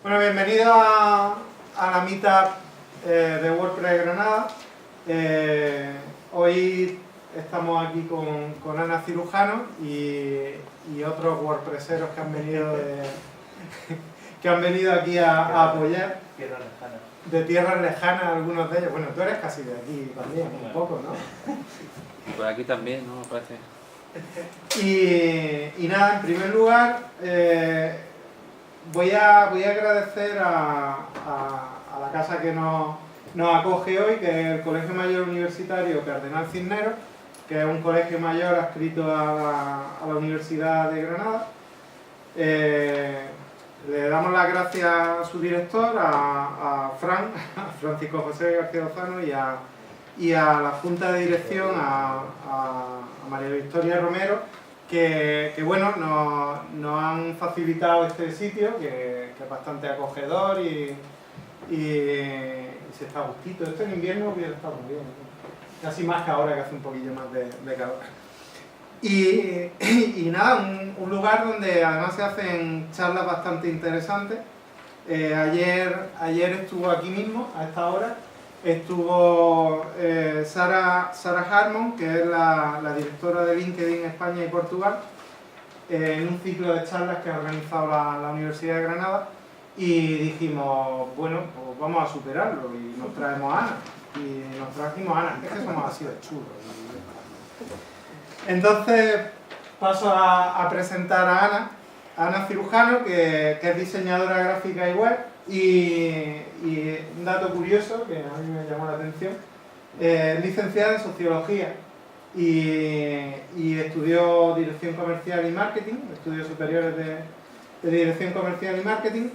Bueno, bienvenido a la meetup de WordPress Granada. Hoy estamos aquí con Ana Cirujano y otros WordPresseros que han venido aquí a apoyar. Tierras lejanas. De tierras lejanas, algunos de ellos. Bueno, tú eres casi de aquí también, un poco, ¿no? Por aquí también, ¿no? Me parece. Y nada, en primer lugar, voy a agradecer a la casa que nos acoge hoy, que es el Colegio Mayor Universitario Cardenal Cisneros, que es un colegio mayor adscrito a la Universidad de Granada. Le damos las gracias a su director, a Francisco José García Lozano, y a la Junta de Dirección, a María Victoria Romero, que bueno, nos han facilitado este sitio, que es bastante acogedor y se está a gustito. Esto en invierno hubiera estado muy bien, ¿no? Casi más que ahora, que hace un poquillo más de calor. Y nada, un lugar donde además se hacen charlas bastante interesantes. Ayer estuvo aquí mismo, a esta hora, estuvo Sara Harmon, que es la directora de LinkedIn España y Portugal, en un ciclo de charlas que ha organizado la Universidad de Granada, y dijimos, bueno, pues vamos a superarlo, y nos traemos a Ana. Y nos trajimos a Ana, es que somos así de chulos. Entonces paso a presentar a Ana Cirujano, que es diseñadora gráfica y web, y un dato curioso que a mí me llamó la atención, licenciada en Sociología y estudió Dirección Comercial y Marketing, estudios superiores de Dirección Comercial y Marketing,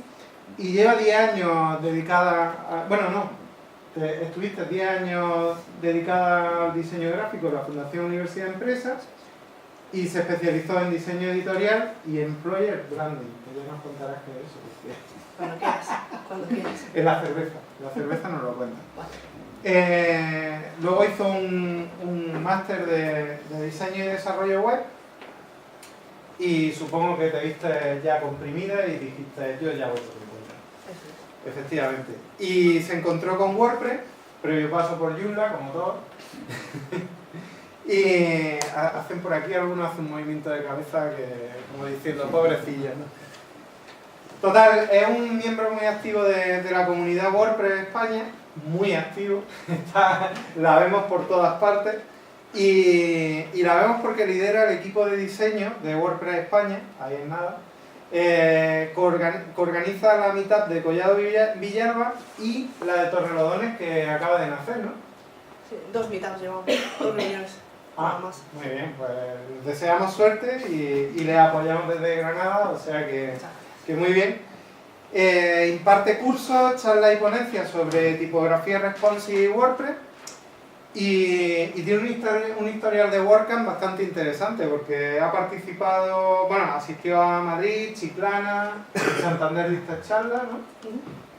y lleva 10 años dedicada a... Bueno, no. Estuviste 10 años dedicada al diseño gráfico en la Fundación Universidad de Empresas y se especializó en diseño editorial y employer branding, que ya nos contarás qué es eso. Cuando quieras, cuando quieras. Es la cerveza nos lo cuenta. Luego hizo un máster de diseño y desarrollo web y supongo que te viste ya comprimida y dijiste, yo ya voy por mi cuenta. Efectivamente. Y se encontró con WordPress, previo paso por Joomla, como todos. Y hacen por aquí, algunos hacen un movimiento de cabeza que, como diciendo, pobrecillos, ¿no? Total, es un miembro muy activo de la comunidad WordPress España, muy activo, la vemos por todas partes, y la vemos porque lidera el equipo de diseño de WordPress España, ahí en nada, que organiza la meetup de Collado Villalba y la de Torrelodones, que acaba de nacer, ¿no? Sí, 2 meetups llevamos, 2 reuniones, nada más. Muy bien, pues deseamos suerte y le apoyamos desde Granada, o sea que muy bien. Imparte cursos, charlas y ponencias sobre tipografía responsive y WordPress, y tiene un historial de WordCamp bastante interesante, porque ha participado, bueno, asistió a Madrid, Chiclana, Santander dicta charlas, ¿no?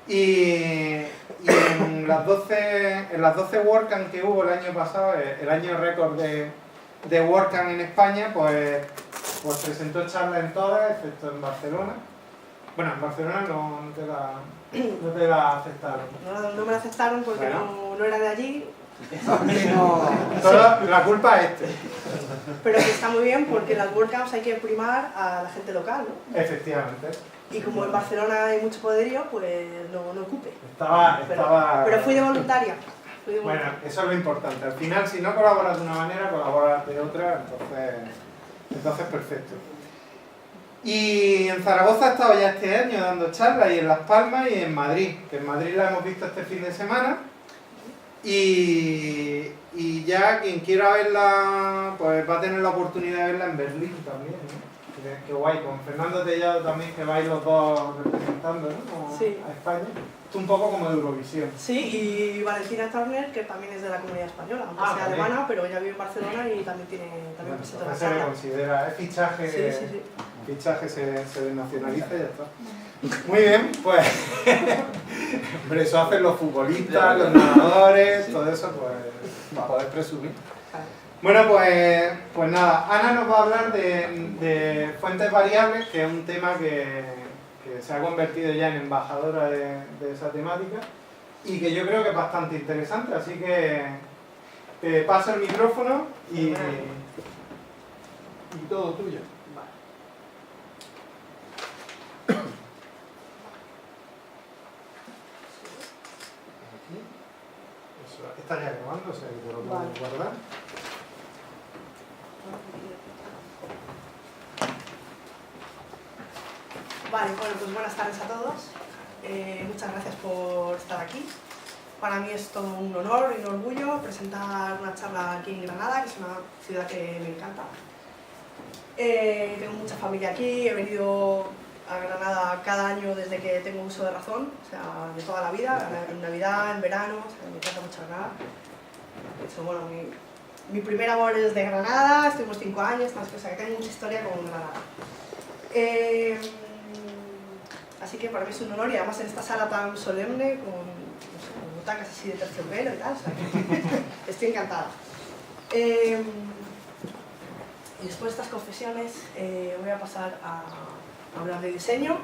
Y en las 12 WordCamp que hubo el año pasado, el año récord de WordCamp en España, pues presentó charlas en todas, excepto en Barcelona. Bueno, en Barcelona no te la aceptaron. No me la aceptaron porque bueno, no era de allí. La culpa es Pero que está muy bien porque en las WordCamps hay que primar a la gente local, ¿no? Efectivamente. Y como en Barcelona hay mucho poderío, pues no ocupe. Pero fui de voluntaria. Bueno, eso es lo importante. Al final, si no colaboras de una manera, colaboras de otra, entonces perfecto. Y en Zaragoza ha estado ya este año dando charlas, y en Las Palmas y en Madrid, que en Madrid la hemos visto este fin de semana. Y ya quien quiera verla, pues va a tener la oportunidad de verla en Berlín también, ¿no? Qué guay, con Fernando Tellado también, que vais los dos representando, ¿no? Sí. A España. Esto un poco como de Eurovisión. Sí, y Valentina Turner, que también es de la comunidad española, aunque sea también. alemana, pero ella vive en Barcelona y también presenta la Se le charla. considera, es fichaje, Sí. fichaje se desnacionaliza y ya está. Muy bien, pues hombre, eso hacen los futbolistas, los nadadores, todo eso, pues para poder presumir. Bueno, pues nada, Ana nos va a hablar de fuentes variables, que es un tema que que se ha convertido ya en embajadora de esa temática y que yo creo que es bastante interesante, así que te paso el micrófono y todo tuyo. Está ya grabando, o sea que te lo puedo guardar. Vale, bueno, pues buenas tardes a todos. Muchas gracias por estar aquí. Para mí es todo un honor y un orgullo presentar una charla aquí en Granada, que es una ciudad que me encanta. Tengo mucha familia aquí, he venido a Granada cada año desde que tengo uso de razón, o sea, de toda la vida, en Navidad, en verano, o sea, me encanta mucho Granada. De hecho, bueno, mi primer amor es de Granada, estuvimos 5 años, o sea, que tengo mucha historia con Granada. Así que para mí es un honor y además en esta sala tan solemne, con, no sé, con butacas así de terciopelo y tal, o sea, que estoy encantada. Y después de estas confesiones voy a pasar a hablar de diseño.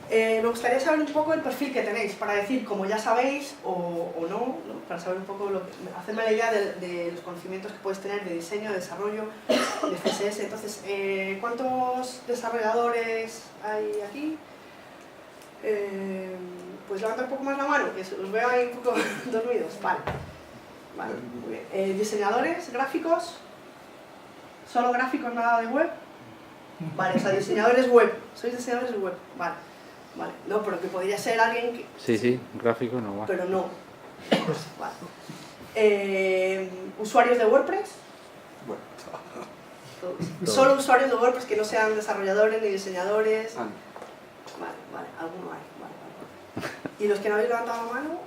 Me gustaría saber un poco el perfil que tenéis, para decir como ya sabéis o no, ¿no? Para saber un poco, hacerme la idea de los conocimientos que podéis tener de diseño, de desarrollo, de CSS. Entonces, ¿cuántos desarrolladores hay aquí? Pues levanta un poco más la mano, que os veo ahí un poco dormidos. Vale, vale, muy bien. ¿Diseñadores, gráficos? ¿Solo gráficos, nada de web? Vale, o sea, diseñadores web. ¿Sois diseñadores web? Vale, vale. No, pero que podría ser alguien que... Sí, gráfico no va. Pero no. Vale. ¿Usuarios de WordPress? Bueno. Solo usuarios de WordPress que no sean desarrolladores ni diseñadores. Vale, vale, alguno hay. Vale. ¿Y los que no habéis levantado la mano?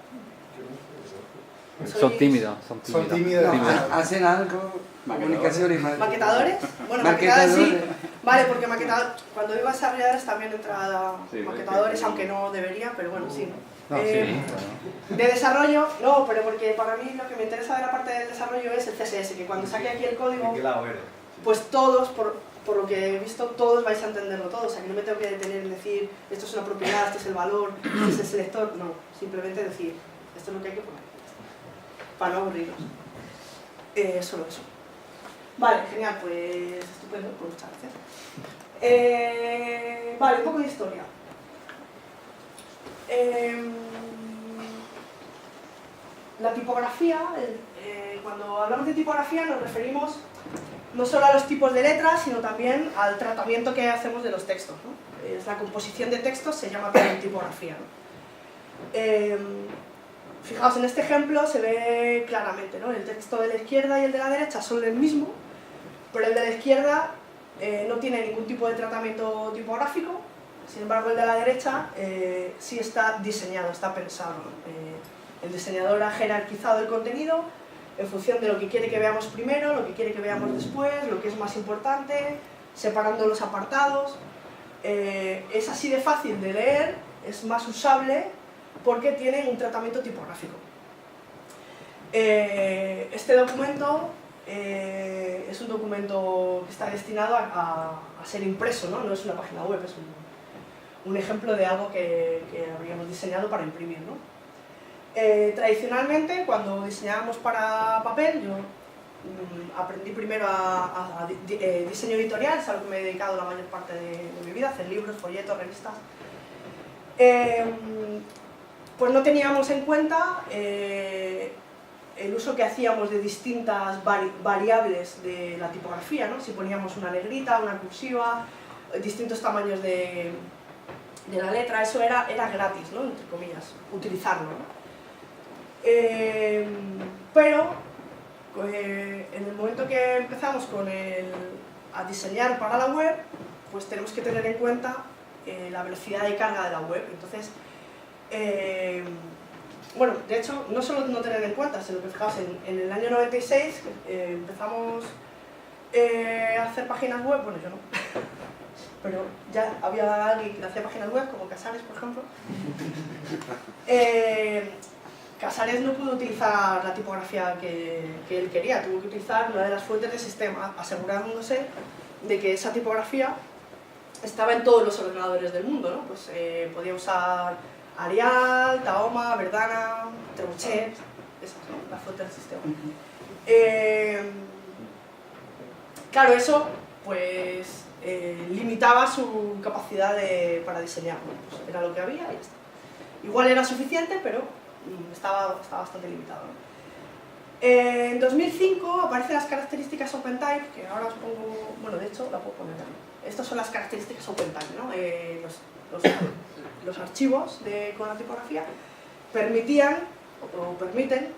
Son tímidos. Son tímidos. No, hacen algo, comunicación y ¿Maquetadores? Bueno, maquetadores sí. Vale, porque cuando digo desarrolladores también entra maquetadores, aunque no debería, pero bueno, sí. No, sí, de desarrollo, no, pero porque para mí lo que me interesa de la parte del desarrollo es el CSS, que cuando saque aquí el código, ¿de qué lado eres? pues todos, por lo que he visto, todos vais a entenderlo todo, o sea que no me tengo que detener en decir esto es una propiedad, este es el valor, este es el selector, no, simplemente decir esto es lo que hay que poner, para no aburrirnos. Solo eso. Vale, genial, pues estupendo, pues muchas gracias. Vale, un poco de historia. La tipografía, cuando hablamos de tipografía nos referimos no solo a los tipos de letras, sino también al tratamiento que hacemos de los textos, ¿no? La composición de textos se llama también tipografía, ¿no? Fijaos, en este ejemplo se ve claramente, ¿no? El texto de la izquierda y el de la derecha son el mismo, pero el de la izquierda no tiene ningún tipo de tratamiento tipográfico, sin embargo el de la derecha sí está diseñado, está pensado, ¿no? El diseñador ha jerarquizado el contenido en función de lo que quiere que veamos primero, lo que quiere que veamos después, lo que es más importante, separando los apartados. Es así de fácil de leer, es más usable porque tiene un tratamiento tipográfico. Este documento es un documento que está destinado a ser impreso, ¿no? No es una página web, es un ejemplo de algo que habríamos diseñado para imprimir, ¿no? Tradicionalmente, cuando diseñábamos para papel, yo aprendí primero a diseño editorial, es a lo que me he dedicado la mayor parte de mi vida, hacer libros, folletos, revistas. Pues no teníamos en cuenta el uso que hacíamos de distintas variables de la tipografía, ¿no? Si poníamos una negrita, una cursiva, distintos tamaños de la letra, eso era gratis, ¿no? Entre comillas, utilizarlo, ¿no? Pero en el momento que empezamos a diseñar para la web, pues tenemos que tener en cuenta la velocidad de carga de la web. Entonces, bueno, de hecho, no solo no tener en cuenta, sino que fijaos, en el año 96 empezamos a hacer páginas web, bueno, yo no, pero ya había alguien que hacía páginas web, como Casares, por ejemplo. Casares no pudo utilizar la tipografía que él quería, tuvo que utilizar una de las fuentes del sistema, asegurándose de que esa tipografía estaba en todos los ordenadores del mundo, ¿no? Pues podía usar Arial, Tahoma, Verdana, Trebuchet, esas, ¿no? Las fuentes del sistema. Claro, eso pues limitaba su capacidad para diseñar, ¿no? Pues era lo que había y ya está. Igual era suficiente, pero estaba bastante limitado, ¿no? En 2005 aparecen las características OpenType, que ahora os pongo, bueno, de hecho la puedo poner también. Estas son las características OpenType, ¿no? Los archivos con la tipografía permitían, o permiten,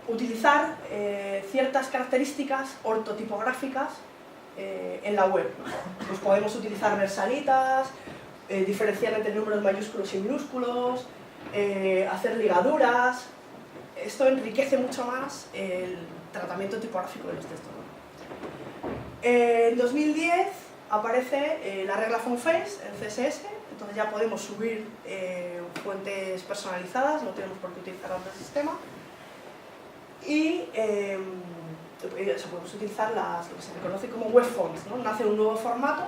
utilizar ciertas características ortotipográficas en la web. Pues podemos utilizar versalitas, diferenciar entre números mayúsculos y minúsculos, hacer ligaduras. Esto enriquece mucho más el tratamiento tipográfico de los textos, ¿no? En 2010 aparece la regla FontFace en CSS, entonces ya podemos subir fuentes personalizadas, no tenemos por qué utilizar otro sistema. Y podemos utilizar lo que se conoce como web fonts, ¿no? Nace un nuevo formato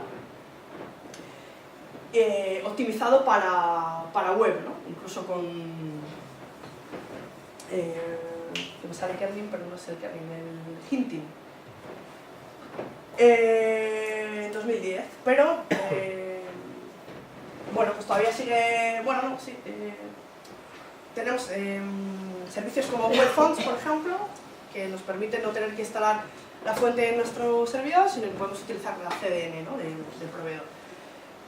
optimizado para web, ¿no? Incluso con que me sale Kerning, pero no es el Kerning, el Hinting. En 2010, pero bueno, pues todavía sigue, bueno, no, sí, tenemos servicios como WebFonts, por ejemplo, que nos permiten no tener que instalar la fuente en nuestro servidor, sino que podemos utilizar la CDN, ¿no? del proveedor.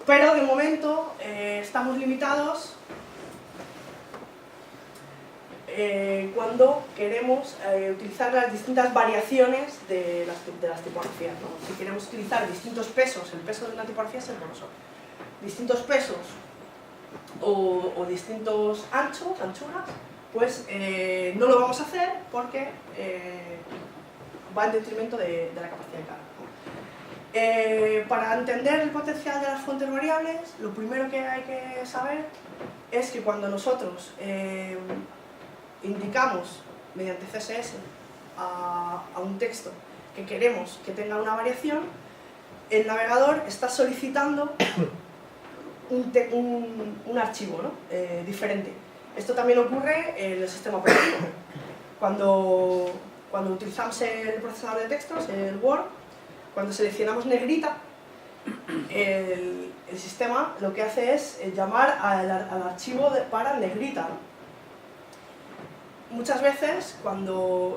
Pero de momento estamos limitados cuando queremos utilizar las distintas variaciones de las tipografías, ¿no? Si queremos utilizar distintos pesos, el peso de una tipografía es el grosor, distintos pesos o distintos anchuras, pues no lo vamos a hacer porque va en detrimento de la capacidad de carga. Para entender el potencial de las fuentes variables, lo primero que hay que saber es que cuando nosotros indicamos mediante CSS a un texto que queremos que tenga una variación, el navegador está solicitando un archivo, ¿no? Diferente. Esto también ocurre en el sistema operativo. Cuando utilizamos el procesador de textos, el Word, cuando seleccionamos negrita, el sistema lo que hace es llamar al archivo para negrita, ¿no? Muchas veces,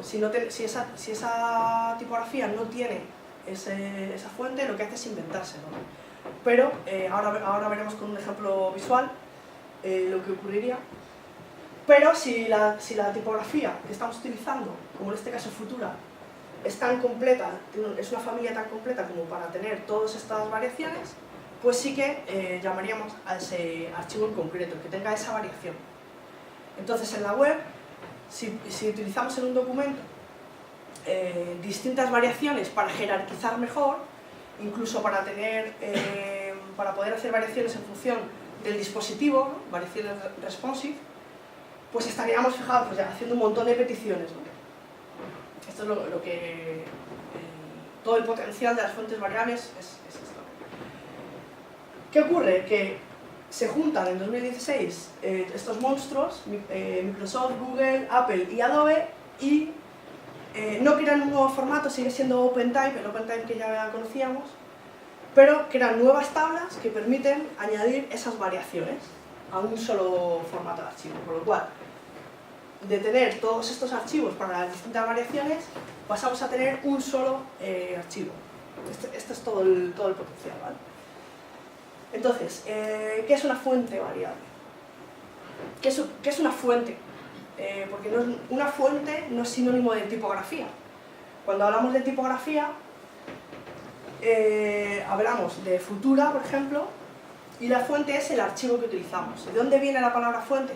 si esa tipografía no tiene esa fuente, lo que hace es inventárselo, ¿no? Pero ahora veremos con un ejemplo visual lo que ocurriría. Pero si la tipografía que estamos utilizando, como en este caso Futura, es tan completa, es una familia tan completa como para tener todas estas variaciones, pues sí que llamaríamos a ese archivo en concreto, que tenga esa variación. Entonces en la web, si utilizamos en un documento distintas variaciones para jerarquizar mejor, incluso para poder hacer variaciones en función del dispositivo, ¿no? Variaciones responsive, pues estaríamos, fijados, pues ya haciendo un montón de peticiones, ¿no? Esto es lo que todo el potencial de las fuentes variables es esto. ¿Qué ocurre? Que se juntan en 2016 estos monstruos, Microsoft, Google, Apple y Adobe, y no crean un nuevo formato, sigue siendo OpenType, el OpenType que ya conocíamos, pero crean nuevas tablas que permiten añadir esas variaciones a un solo formato de archivo, por lo cual, de tener todos estos archivos para las distintas variaciones, pasamos a tener un solo archivo. Este es todo el potencial, ¿vale? Entonces, ¿qué es una fuente variable? ¿Qué es una fuente? Porque una fuente no es sinónimo de tipografía. Cuando hablamos de tipografía, hablamos de Futura, por ejemplo, y la fuente es el archivo que utilizamos. ¿De dónde viene la palabra fuente?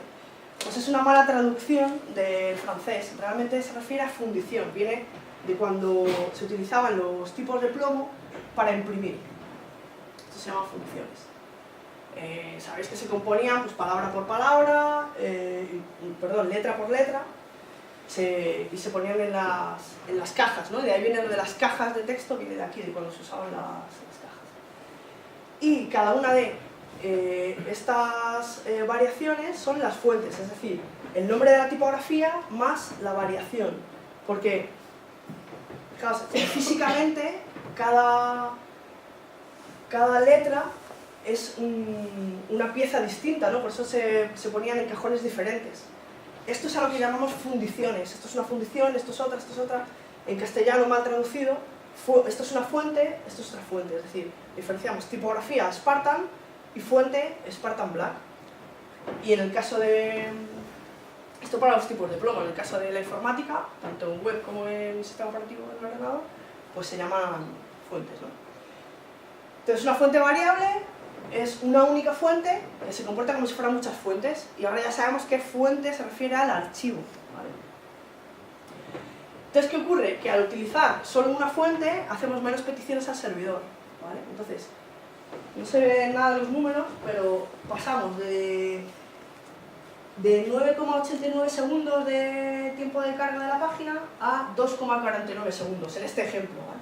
Pues es una mala traducción del francés. Realmente se refiere a fundición. Viene de cuando se utilizaban los tipos de plomo para imprimir. Esto se llama funciones. Sabéis que se componían pues, palabra por palabra, letra por letra, y se ponían en las cajas, ¿no? De ahí viene lo de las cajas de texto, viene de aquí, de cuando se usaban las cajas. Y cada una de estas variaciones son las fuentes, es decir, el nombre de la tipografía más la variación, porque fijaos, físicamente cada letra es una pieza distinta, ¿no? Por eso se ponían en cajones diferentes. Esto es a lo que llamamos fundiciones. Esto es una fundición, esto es otra, esto es otra. En castellano mal traducido, esto es una fuente, esto es otra fuente. Es decir, diferenciamos tipografía Spartan y fuente Spartan Black. Y en el caso de... Esto para los tipos de plomo. En el caso de la informática, tanto en web como en sistema operativo en el ordenador, pues se llaman fuentes, ¿no? Entonces, una fuente variable es una única fuente que se comporta como si fueran muchas fuentes, y ahora ya sabemos qué fuente se refiere al archivo, ¿vale? Entonces, ¿qué ocurre? Que al utilizar solo una fuente hacemos menos peticiones al servidor, ¿vale? Entonces, no se ven nada de los números, pero pasamos de 9,89 segundos de tiempo de carga de la página a 2,49 segundos, en este ejemplo, ¿vale?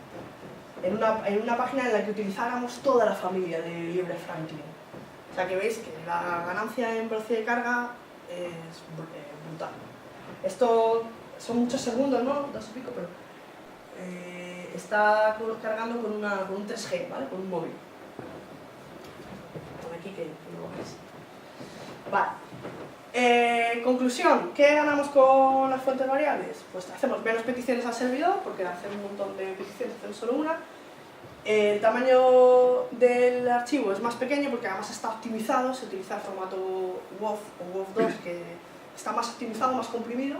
En una página en la que utilizáramos toda la familia de Libre Franklin. O sea que veis que la ganancia en velocidad de carga es brutal. Esto son muchos segundos, ¿no? 2 y pico, pero está cargando con un 3G, ¿vale? Con un móvil. Por aquí que no lo veis. Vale. Conclusión, ¿qué ganamos con las fuentes variables? Pues hacemos menos peticiones al servidor, porque al hacer un montón de peticiones hacemos solo una. El tamaño del archivo es más pequeño porque además está optimizado, se utiliza el formato WOV o WOV2, que está más optimizado, más comprimido,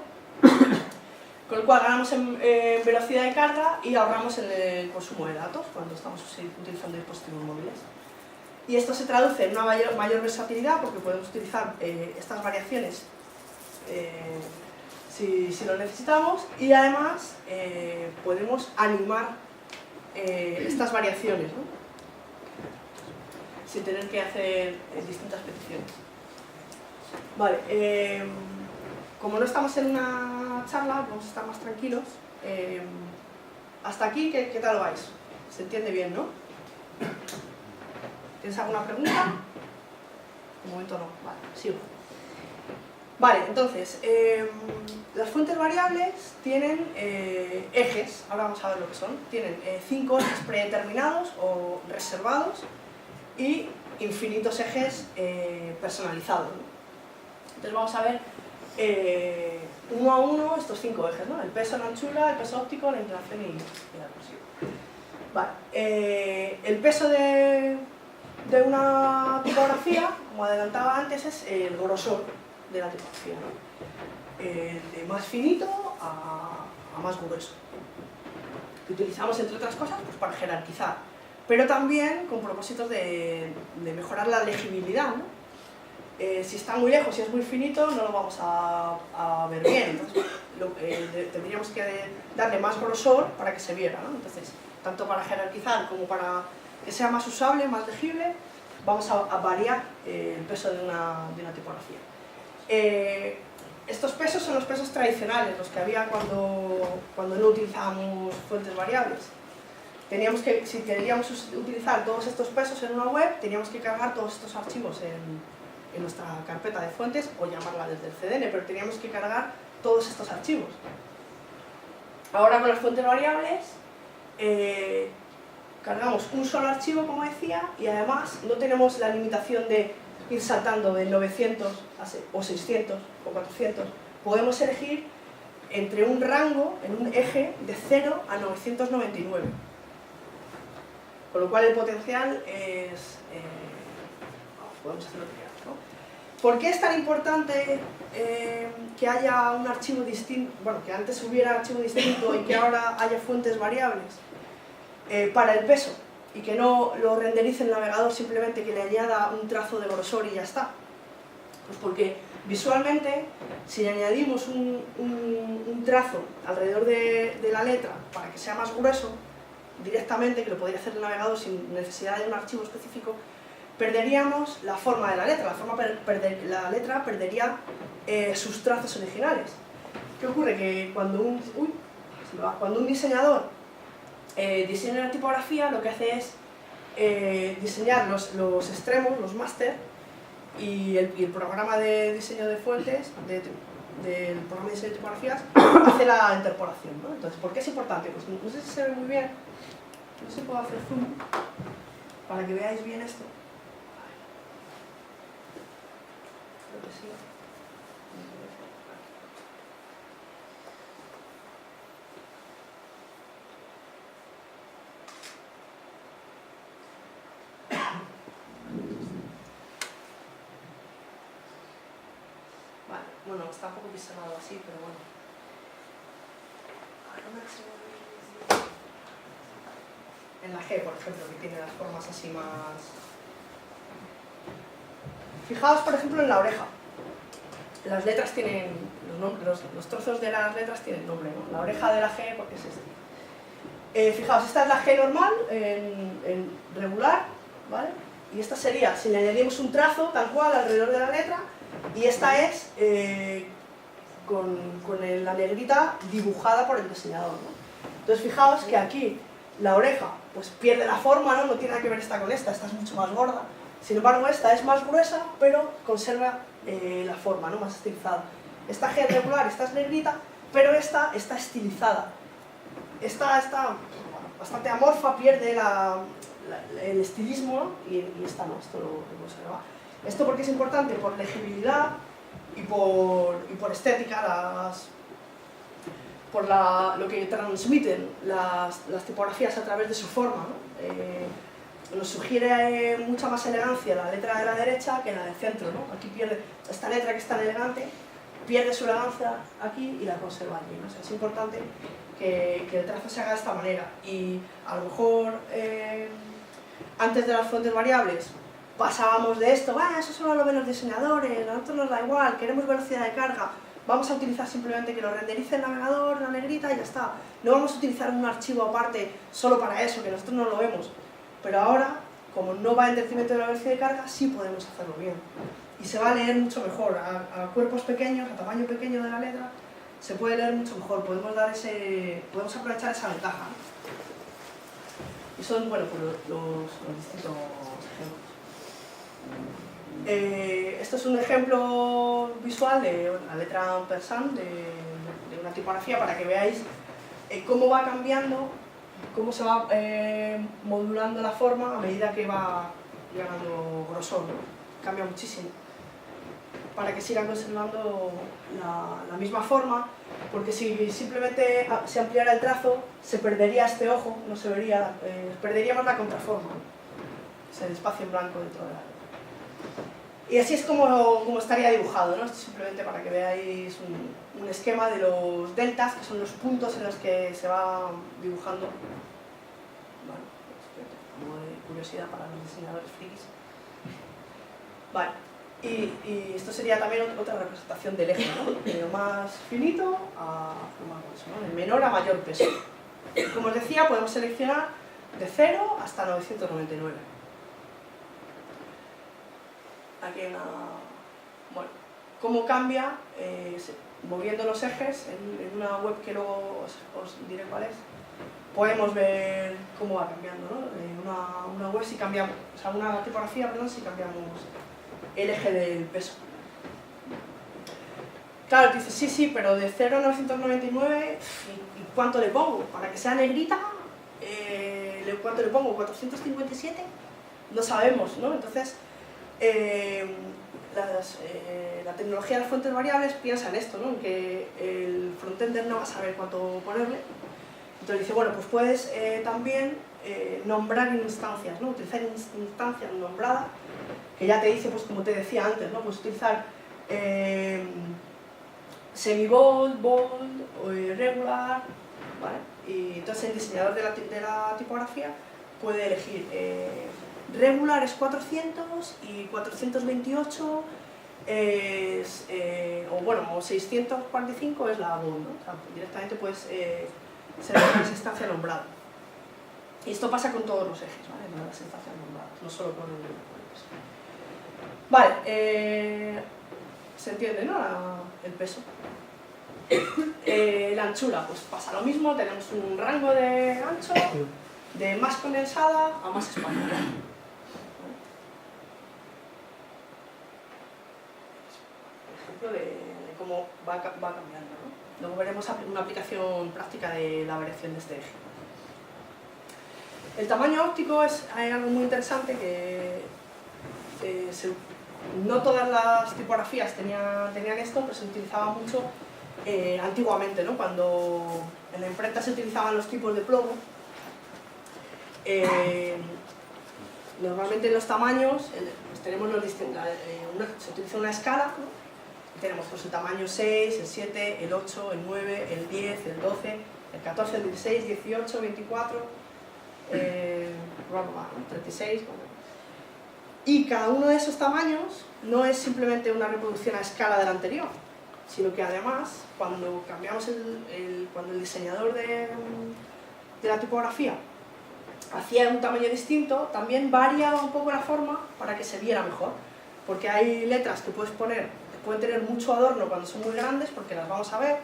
con lo cual ganamos en velocidad de carga y ahorramos en el consumo de datos cuando estamos utilizando dispositivos móviles. Y esto se traduce en una mayor versatilidad porque podemos utilizar estas variaciones si lo necesitamos, y además podemos animar estas variaciones, ¿no? Sin tener que hacer distintas peticiones. Vale, como no estamos en una charla, vamos a estar más tranquilos. Hasta aquí, ¿qué tal vais? ¿Se entiende bien, no? ¿Tienes alguna pregunta? De momento no. Vale, sigo. Vale, entonces, las fuentes variables tienen ejes, ahora vamos a ver lo que son. Tienen 5 ejes predeterminados o reservados y infinitos ejes personalizados, ¿no? Entonces vamos a ver uno a uno estos 5 ejes, ¿no? El peso, la anchura, el peso óptico, la inclinación y la cursiva. Vale, el peso de una tipografía, como adelantaba antes, es el grosor de la tipografía, ¿no? De más finito a más grueso, que utilizamos entre otras cosas pues, para jerarquizar, pero también con propósitos de mejorar la legibilidad, ¿no? Si está muy lejos, si es muy finito, no lo vamos a ver bien, entonces tendríamos que darle más grosor para que se viera, ¿no? Entonces, tanto para jerarquizar como para que sea más usable, más legible, vamos a variar el peso de una tipografía. Estos pesos son los pesos tradicionales, los que había cuando no utilizábamos fuentes variables. Si queríamos utilizar todos estos pesos en una web, teníamos que cargar todos estos archivos en nuestra carpeta de fuentes o llamarla desde el CDN, pero teníamos que cargar todos estos archivos. Ahora con las fuentes variables cargamos un solo archivo, como decía, y además no tenemos la limitación de ir saltando de 900 o 600 o 400. Podemos elegir entre un rango, en un eje, de 0 a 999. Con lo cual el potencial es... podemos hacerlo que queramos, ¿no? ¿Por qué es tan importante que haya un archivo distinto? Bueno, que antes hubiera archivo distinto y que ahora haya fuentes variables para el peso, y que no lo renderice el navegador, simplemente que le añada un trazo de grosor y ya está? Pues porque visualmente, si añadimos un trazo alrededor de la letra para que sea más grueso, directamente, que lo podría hacer el navegador sin necesidad de un archivo específico, perderíamos la forma de la letra. La letra perdería sus trazos originales. ¿Qué ocurre? Que cuando cuando un diseñador diseña una tipografía, lo que hace es diseñar los extremos, los máster, y el programa de diseño de fuentes, del programa de diseño de tipografías, hace la interpolación, ¿no? Entonces, ¿por qué es importante? Pues no sé si se ve muy bien, no sé si puedo hacer zoom, para que veáis bien esto. Creo que sí. Vale, bueno, está un poco pixelado así, pero bueno. A ver, ¿dónde se ve? En la G, por ejemplo, que tiene las formas así más... Fijaos, por ejemplo, en la oreja. Las letras tienen... Los trozos de las letras tienen nombre, ¿no? La oreja de la G, porque es este. Fijaos, esta es la G normal, en regular, ¿vale? Y esta sería, si le añadimos un trazo, tal cual, alrededor de la letra, y esta es con la negrita dibujada por el diseñador, ¿no? Entonces fijaos que aquí la oreja pues pierde la forma, ¿no? No tiene nada que ver esta con esta es mucho más gorda. Sin embargo, esta es más gruesa, pero conserva la forma, ¿no? Más estilizada. Esta G regular, esta es negrita, pero esta está estilizada. Esta está bastante amorfa, pierde el estilismo, ¿no? Y esta no, esto lo conserva. ¿Esto por qué es importante? Por legibilidad y por estética, por lo que transmiten las tipografías a través de su forma, ¿no? Nos sugiere mucha más elegancia la letra de la derecha que la del centro, ¿no? Aquí pierde esta letra que es tan elegante, pierde su elegancia aquí y la conserva allí, ¿no? O sea, es importante que el trazo se haga de esta manera y a lo mejor antes de las fuentes variables pasábamos de esto, eso solo lo ven los diseñadores, a nosotros nos da igual, queremos velocidad de carga, vamos a utilizar simplemente que lo renderice el navegador, la negrita y ya está. No vamos a utilizar un archivo aparte solo para eso, que nosotros no lo vemos. Pero ahora, como no va en detrimento de la velocidad de carga, sí podemos hacerlo bien. Y se va a leer mucho mejor, a cuerpos pequeños, a tamaño pequeño de la letra, se puede leer mucho mejor, podemos aprovechar esa ventaja, ¿no? Y son, bueno, pues los distintos ejemplos. Esto es un ejemplo visual de la letra ampersand de una tipografía para que veáis cómo va cambiando, cómo se va modulando la forma a medida que va ganando grosor, ¿no? Cambia muchísimo para que siga conservando la misma forma, porque si simplemente se ampliara el trazo se perdería este ojo, no se vería, perderíamos la contraforma, o sea, el espacio en blanco dentro de la letra. Y así es como estaría dibujado, ¿no? Esto simplemente para que veáis un esquema de los deltas, que son los puntos en los que se va dibujando. Bueno, como de curiosidad para los diseñadores frikis. Vale, y esto sería también otra representación del eje, ¿no? De lo más finito a lo más grueso, ¿no? De menor a mayor peso. Como os decía, podemos seleccionar de 0 hasta 999. Aquí hay bueno, cómo cambia moviendo los ejes en una web que luego os diré cuál es. Podemos ver cómo va cambiando, ¿no? Una web si cambiamos, o sea, una tipografía, perdón, si cambiamos el eje del peso. Claro, te dices, sí, pero de 0 a 999, ¿y cuánto le pongo? Para que sea negrita, ¿cuánto le pongo? ¿457? No sabemos, ¿no? Entonces, la tecnología de las fuentes variables piensa en esto, ¿no? En que el frontender no va a saber cuánto ponerle. Entonces dice, bueno, pues puedes también nombrar instancias, ¿no? Utilizar instancias nombradas, que ya te dice, pues como te decía antes, ¿no? Puedes utilizar semi-bold, bold, regular, ¿vale? Y entonces el diseñador de la tipografía puede elegir regular es 400 y 428 es, o 645 es la bold, ¿no? O sea, directamente puedes seleccionar esa instancia nombrada. Y esto pasa con todos los ejes, ¿vale? Con las instancias nombradas, no solo con el peso. Vale, se entiende, ¿no? El peso. La anchura, pues pasa lo mismo, tenemos un rango de ancho, de más condensada a más expandida. Ejemplo de cómo va cambiando, ¿no? Luego veremos una aplicación práctica de la variación de este eje. El tamaño óptico es algo muy interesante que no todas las tipografías tenían esto, pero se utilizaba mucho antiguamente, ¿no? Cuando en la imprenta se utilizaban los tipos de plomo. Normalmente en los tamaños pues tenemos los distintos, se utiliza una escala, ¿no? Tenemos pues, el tamaño 6, el 7, el 8, el 9, el 10, el 12, el 14, el 16, 18, 24, 36. Y cada uno de esos tamaños no es simplemente una reproducción a escala del anterior, sino que además, cuando cambiamos cuando el diseñador de la tipografía hacía un tamaño distinto, también variaba un poco la forma para que se viera mejor. Porque hay letras que puedes poner, que pueden tener mucho adorno cuando son muy grandes, porque las vamos a ver,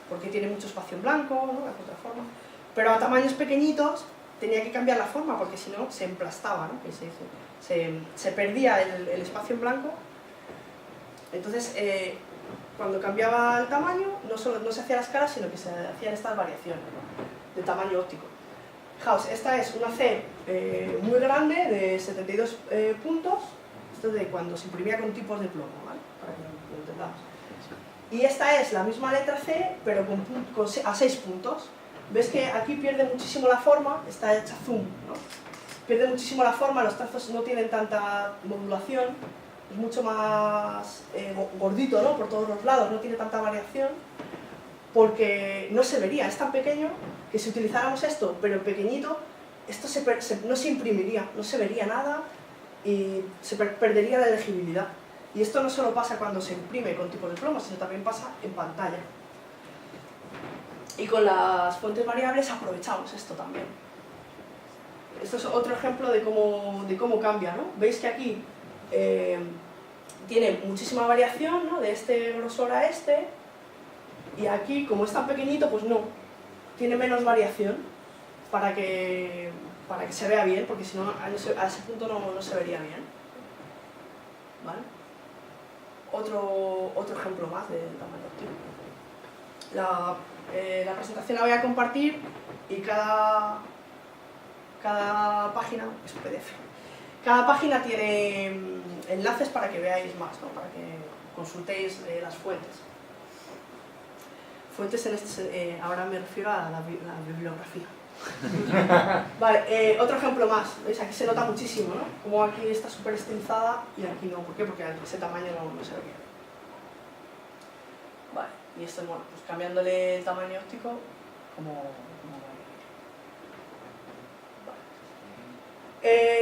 porque tiene mucho espacio en blanco, ¿no? La contraforma. Pero a tamaños pequeñitos tenía que cambiar la forma, porque si no se emplastaba, ¿no? Se perdía el espacio en blanco. Entonces, cuando cambiaba el tamaño, no se hacía la escala, sino que se hacían estas variaciones, ¿no? De tamaño óptico. Fijaos, esta es una C muy grande, de 72 puntos. Esto de cuando se imprimía con tipos de plomo, ¿vale? Para que lo entendamos. Y esta es la misma letra C, pero a 6 puntos. ¿Ves que aquí pierde muchísimo la forma? Está hecha zoom, ¿no? Pierde muchísimo la forma, los trazos no tienen tanta modulación, es mucho más gordito, ¿no? Por todos los lados, no tiene tanta variación, porque no se vería, es tan pequeño que si utilizáramos esto, pero pequeñito, esto no se imprimiría, no se vería nada, y se perdería la legibilidad. Y esto no solo pasa cuando se imprime con tipos de plomo, sino también pasa en pantalla. Y con las fuentes variables aprovechamos esto también. Esto es otro ejemplo de cómo cambia, ¿no? Veis que aquí tiene muchísima variación, ¿no? De este grosor a este, y aquí, como es tan pequeñito, pues no, tiene menos variación para que se vea bien, porque si no, a ese punto no se vería bien. ¿Vale? Otro ejemplo más del tamaño óptico. La presentación la voy a compartir y cada página es un PDF. Cada página tiene enlaces para que veáis más, ¿no? Para que consultéis las fuentes. Fuentes ahora me refiero a la bibliografía. Vale, otro ejemplo más. ¿Veis? Aquí se nota muchísimo, ¿no? Como aquí está súper estilizada y aquí no. ¿Por qué? Porque ese tamaño no se veía. Vale, y esto, bueno, pues cambiándole el tamaño óptico, como vale.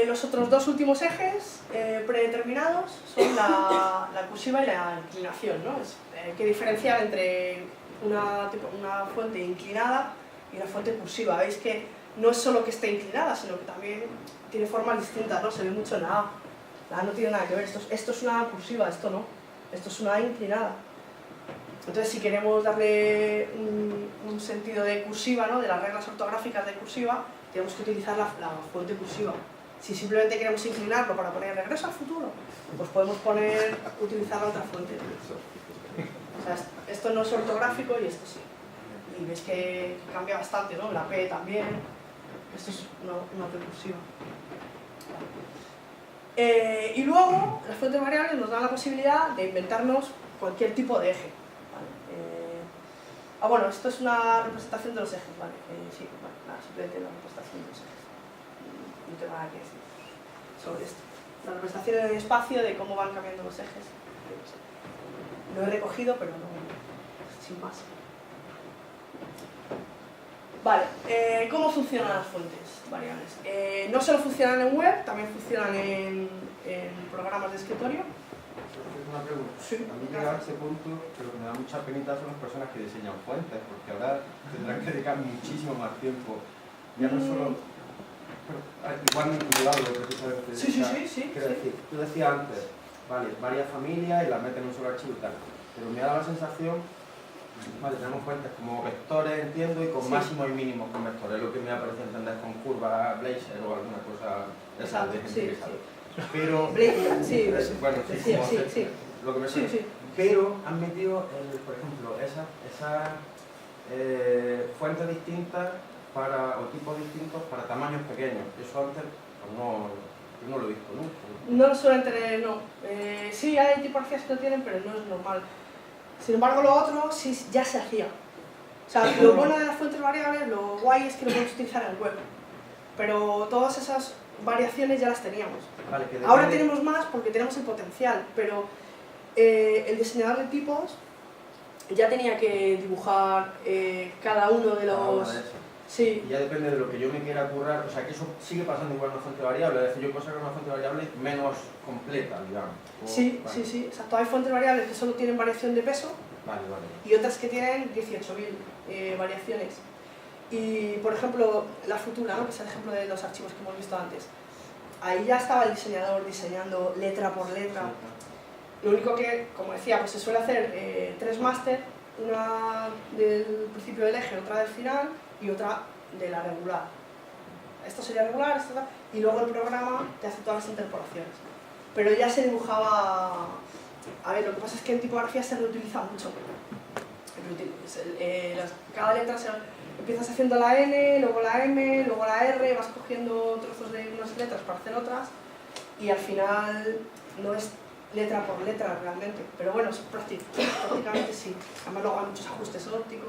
Los otros dos últimos ejes predeterminados son la cursiva y la inclinación, ¿no? Hay que diferenciar entre una fuente inclinada y una fuente cursiva. Veis que no es solo que esté inclinada, sino que también tiene formas distintas, ¿no? Se ve mucho en la A. La A no tiene nada que ver, esto es una cursiva, esto no. Esto es una A inclinada. Entonces, si queremos darle un sentido de cursiva, ¿no? De las reglas ortográficas de cursiva, tenemos que utilizar la fuente cursiva. Si simplemente queremos inclinarlo para poner regreso al futuro, pues podemos utilizar la otra fuente. O sea, esto no es ortográfico y esto sí. Y veis que cambia bastante, ¿no? La P también. Esto es una P cursiva. Y luego, las fuentes variables nos dan la posibilidad de inventarnos cualquier tipo de eje. ¿Vale? Bueno, esto es una representación de los ejes, ¿vale? Sí, bueno, nada, simplemente la representación de los ejes. No tengo nada que decir sobre esto. La representación en el espacio de cómo van cambiando los ejes. Lo he recogido, pero no, sin más. Vale, ¿cómo funcionan las fuentes variables? No solo funcionan en web, también funcionan en programas de escritorio. Una pregunta. Sí. A mí llega a ese punto, pero me da mucha penita son las personas que diseñan fuentes, porque ahora tendrán que dedicar muchísimo más tiempo. Ya no solo... igual me he equivocado precisamente. Sí. Quiero decir, tú decías antes, vale, varias familias y las meten en un solo archivo y tal, pero me da la sensación Vale, tenemos fuentes como vectores, entiendo, y con Sí. máximos y mínimos con vectores, lo que me ha parecido entender con curva Blazor o alguna cosa de esa de gente sí, que sabe. sí. Pero, Sí, bueno, sí, decía, como sí, hacer- sí. lo que me Sí, suena. sí. Pero han metido, por ejemplo, esas fuentes distintas para, o tipos distintos para tamaños pequeños. Eso antes pues no, yo no lo he visto nunca. No lo suelen tener, no. Sí, hay tipografías que lo tienen, pero no es normal. Sin embargo, lo otro sí ya se hacía. O sea, lo bueno de las fuentes variables, lo guay es que lo podemos utilizar en el web. Pero todas esas variaciones ya las teníamos. Vale, que Ahora depende- tenemos más porque tenemos el potencial, pero el diseñador de tipos ya tenía que dibujar cada uno de cada una los... de esas. Sí, Y ya depende de lo que yo me quiera currar, o sea que eso sigue pasando igual en una fuente variable, es decir, yo puedo sacar una fuente variable menos completa, digamos. sí, vale. sí, sí. Exacto, hay fuentes variables que solo tienen variación de peso Vale, vale. y otras que tienen 18.000 variaciones. Y, por ejemplo, la futura, ¿no? Que es el ejemplo de los archivos que hemos visto antes. Ahí ya estaba el diseñador diseñando letra por letra. Lo único que, como decía, pues se suele hacer 3 máster, una del principio del eje, otra del final y otra de la regular. Esto sería regular, esto tal, y luego el programa te hace todas las interpolaciones. Pero ya se dibujaba... A ver, lo que pasa es que en tipografía se reutiliza mucho. Cada letra empiezas haciendo la N, luego la M, luego la R, vas cogiendo trozos de unas letras para hacer otras y al final no es letra por letra realmente, pero bueno, es prácticamente sí. Además luego hay muchos ajustes ópticos,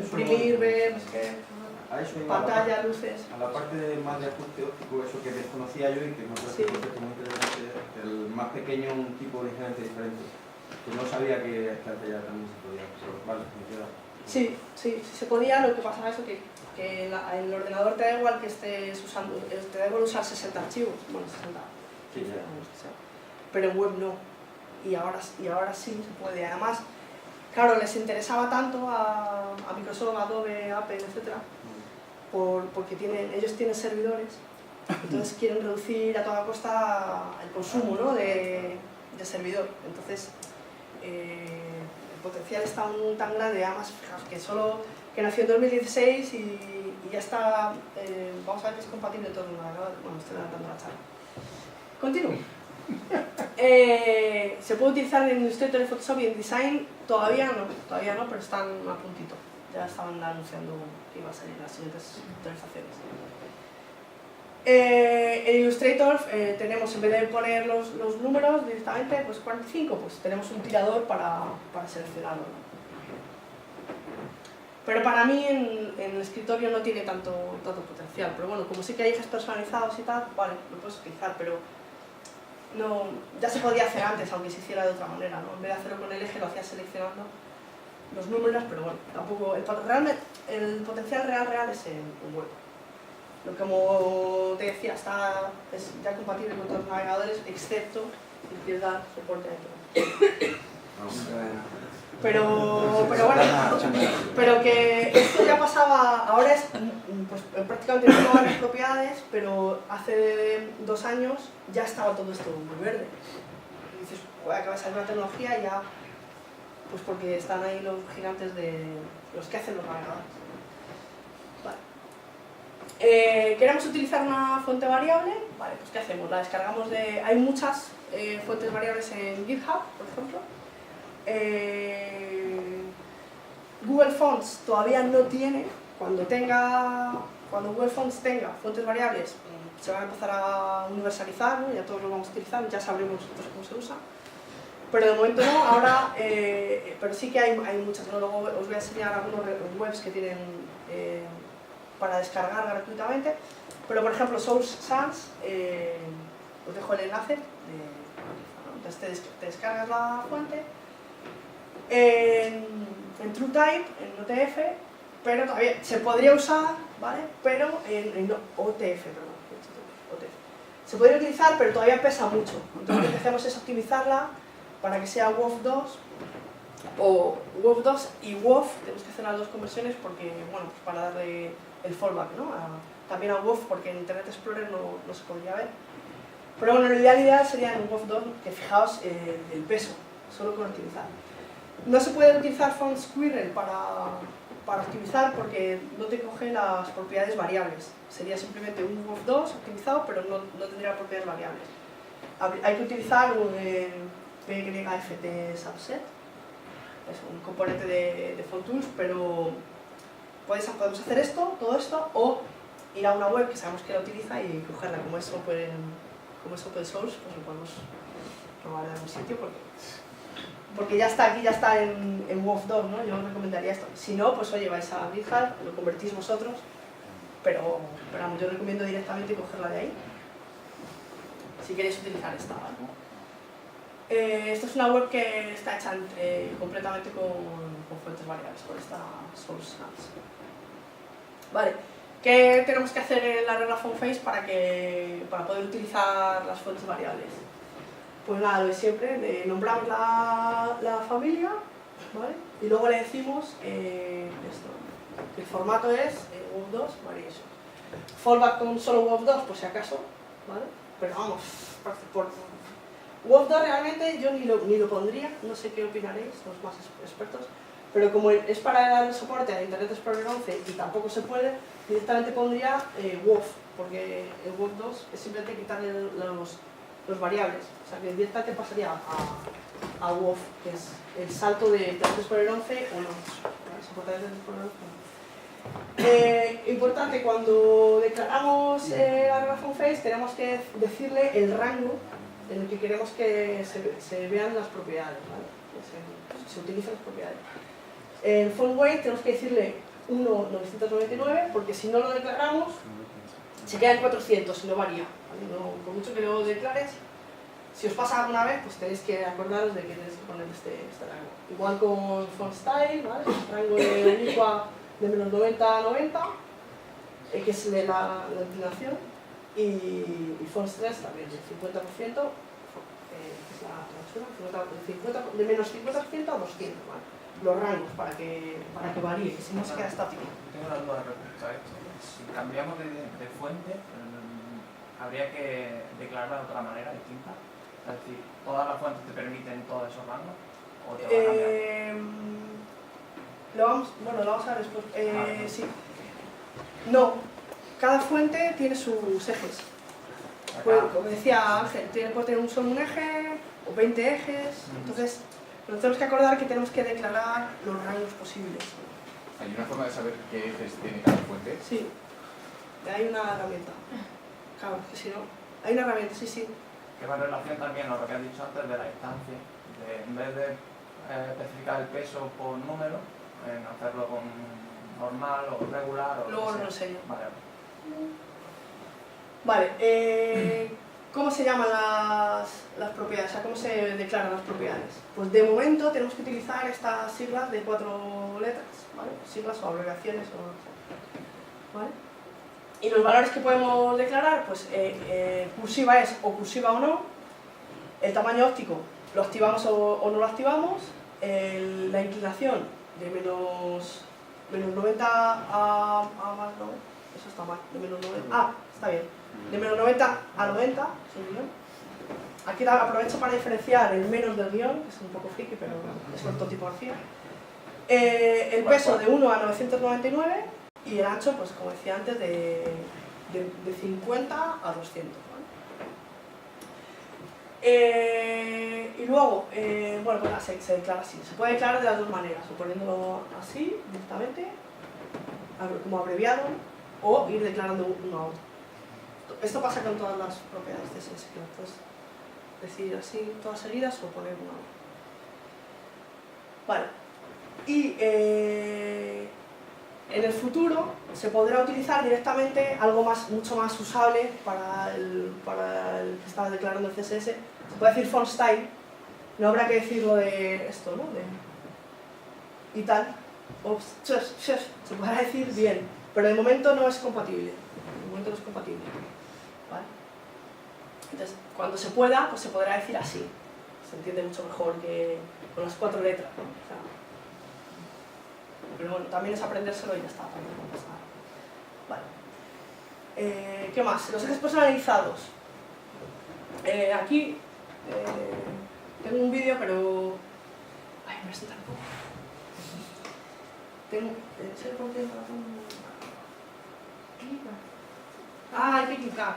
imprimir, ver, no sé qué, A eso iba pantalla, luces. a la parte más de ajuste óptico, eso que desconocía yo y que me parece Sí. un concepto muy interesante, el más pequeño un tipo ligeramente diferente, que no sabía que antes ya también se podía, pero vale, me queda. Sí, sí, sí se podía, lo que pasaba es que en el ordenador te da igual que estés usando, te da igual usar 60 archivos, bueno, 60, Sí, ya. los que sea, pero en web no, y ahora sí se puede. Además, claro, les interesaba tanto a Microsoft, Adobe, Apple, etc., porque ellos tienen servidores, entonces quieren reducir a toda costa el consumo, ¿no? de servidor. Entonces, el potencial es tan grande, además, fijaos que nació en 2016 y ya está, vamos a ver que es compatible todo el navegador. Bueno, estoy adelantando la charla. Continúo. Se puede utilizar en Illustrator, en Photoshop y en Design, todavía no, pero están a puntito. Ya estaban anunciando que iba a salir las siguientes actualizaciones. En Illustrator tenemos, en vez de poner los números directamente, pues 45, pues tenemos un tirador para seleccionarlo, ¿no? Pero para mí en el escritorio no tiene tanto potencial, pero bueno, como sí que hay ejes personalizados y tal, vale, lo puedes utilizar, pero no, ya se podía hacer antes, aunque se hiciera de otra manera, ¿no? En vez de hacerlo con el eje lo hacías seleccionando los números, pero bueno, tampoco, el potencial real es en web. Lo que, como te decía, es ya compatible con todos los navegadores, excepto si quieres dar soporte a Internet. Pero bueno, pero que esto ya pasaba, ahora es pues, prácticamente todas las propiedades, pero hace 2 años ya estaba todo esto muy verde. Y dices, acaba de salir una tecnología y ya, pues porque están ahí los gigantes de los que hacen los navegadores. Vale. ¿Queremos utilizar una fuente variable? Vale, pues ¿qué hacemos? La descargamos hay muchas fuentes variables en GitHub, por ejemplo. Google Fonts todavía no tiene. Cuando Google Fonts tenga fuentes variables, se van a empezar a universalizar, ¿no? Ya todos lo vamos a utilizar, ya sabremos nosotros cómo se usa. Pero de momento no, ahora, pero sí que hay muchas, ¿no? Luego os voy a enseñar algunos webs que tienen para descargar gratuitamente. Pero por ejemplo, Source Sans, os dejo el enlace, entonces te descargas la fuente. En TrueType, en OTF, pero todavía se podría usar, ¿vale? Pero en OTF, perdón, OTF. Se podría utilizar, pero todavía pesa mucho. Entonces lo que hacemos es optimizarla para que sea WOF2 o WOF2 y WOF. Tenemos que hacer las dos conversiones porque, bueno, pues para darle el fallback, ¿no? También a WOF porque en Internet Explorer no se podría ver. Pero bueno, lo ideal sería en WOF2, que fijaos el peso, solo con optimizar. No se puede utilizar font squirrel para optimizar porque no te coge las propiedades variables. Sería simplemente un WOF2 optimizado, pero no tendría propiedades variables. Hay que utilizar un PYFT subset, es un componente de FontTools, pero podemos hacer esto, todo esto, o ir a una web que sabemos que la utiliza y cogerla. Como es open source, pues lo podemos probar en algún sitio porque ya está aquí, ya está en WOF2, ¿no? Yo recomendaría esto. Si no, pues oye, vais a GitHub, lo convertís vosotros, pero vamos, yo recomiendo directamente cogerla de ahí, si queréis utilizar esta, ¿vale? Esta es una web que está hecha completamente con fuentes variables, con esta source apps. Vale, ¿qué tenemos que hacer en la regla FontFace para poder utilizar las fuentes variables? Pues nada, lo de siempre, nombramos la familia, ¿vale? Y luego le decimos esto. El formato es WOF2 variation. Fallback con solo WOF2, por si acaso, ¿vale? Pero vamos, por WOF2 realmente yo ni lo pondría, no sé qué opinaréis, los más expertos, pero como es para dar soporte a Internet Explorer 11 y tampoco se puede, directamente pondría WOF, porque el WOF2 es simplemente quitarle los variables, o sea que directamente pasaría a WOF, que es el salto de Internet Explorer 11 o no, soportar Internet Explorer 11. Importante, cuando declaramos la regla FontFace tenemos que decirle el rango en el que queremos que se vean las propiedades, ¿vale? Que se utilicen las propiedades. En FontWeight tenemos que decirle 1.999 porque si no lo declaramos se queda en 400 y no varía, ¿vale? Por mucho que lo declares, si os pasa alguna vez, pues tenéis que acordaros de que tenéis que poner este rango. Igual con FontStyle, ¿vale? Rango de ubiqua de menos 90 a 90, que es de la inclinación, y FontStress también, del 50%, que es la anchura, de menos 50% a 200, ¿vale? Los rangos para que varíe, que si no se queda estático. Tengo una duda respecto a esto. Si cambiamos de fuente, habría que declararla de otra manera distinta. Es decir, ¿todas las fuentes te permiten todos esos rangos? ¿O te va a cambiar? Lo vamos a ver después. Sí. No, cada fuente tiene sus ejes. Pues, como decía Ángel, puede tener solo un eje o 20 ejes. Entonces, nos tenemos que acordar que tenemos que declarar los rangos posibles. ¿Hay una forma de saber qué ejes tiene cada fuente? Sí, hay una herramienta. Claro, que si no, hay una herramienta, sí. Que va en relación también a lo que has dicho antes de la instancia. En vez de especificar el peso por número, en hacerlo con normal o regular o luego os lo enseño. Vale. ¿Cómo se llaman las propiedades? O sea, ¿cómo se declaran las propiedades? Pues de momento tenemos que utilizar estas siglas de 4 letras, ¿vale? Siglas o abreviaciones ¿vale? Y los valores que podemos declarar, pues cursiva es o cursiva o no, el tamaño óptico lo activamos o no lo activamos, la inclinación de menos 90 a más 90, eso está mal, de menos 90, está bien, de menos 90 a 90, sin guión. Aquí aprovecho para diferenciar el menos del guión, que es un poco friki, pero es ortotipografía. El peso de 1 a 999 y el ancho, pues como decía antes, de 50 a 200. ¿Vale? Y luego, bueno, pues se declara así. Se puede declarar de las dos maneras, o poniéndolo así, directamente, como abreviado, o ir declarando uno a otro. Esto pasa con todas las propiedades de CSS, entonces decir así todas seguidas o poner uno a otro. Vale. Y en el futuro se podrá utilizar directamente algo mucho más usable para el que está declarando el CSS. Se puede decir font style, no habrá que decir lo de esto, ¿no? Y tal. Se podrá decir bien, pero de momento no es compatible. De momento no es compatible. ¿Vale? Entonces, cuando se pueda, pues se podrá decir así. Se entiende mucho mejor que con las 4 letras, ¿no? O sea, pero bueno, también es aprendérselo y ya está. Vale. ¿Qué más? Los ejes personalizados. Aquí tengo un vídeo, pero me presenta un poco. Tengo... ¿sé por qué? Ah, hay que clicar.